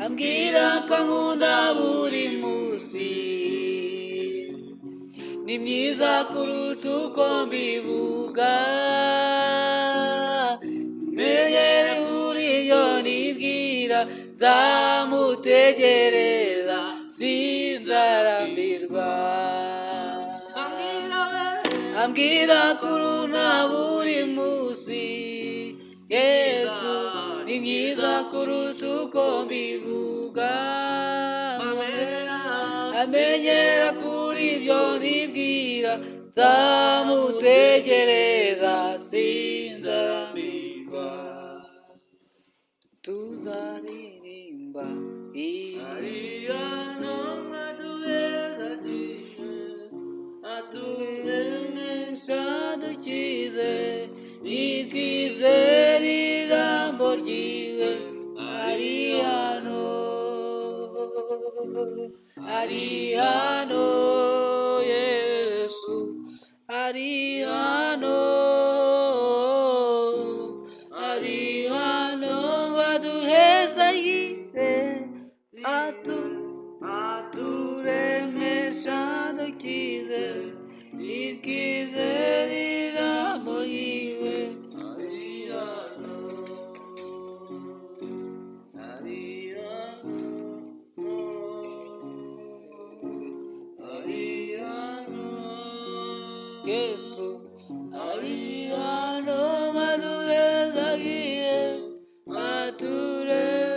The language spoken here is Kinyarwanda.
ambwira ko ankunda buri munsi, ni myiza kuruta uko mbivuga, menyere muri yo nibwira, nzamutegereza sinzarambirwa. Ambwira kuruna buri munsi, Yesu ni myiza kuruta uko mbivuga, amenyera kuri ibyo nibwira, nzamutegereza sinzarambirwa. Tuzaririmba Ariyano aduheza aturemesha dukize, nitwizere ijambo ryiwe. Ariyano, Ariyano Yesu, Ariyano, Ariyano aduhezagire, aturemesha dukize, nitwizere ijambo ryiwe. Ariyano, Ariyano, Ariyano Yesu, Ariyano aduhezagire, aturemesha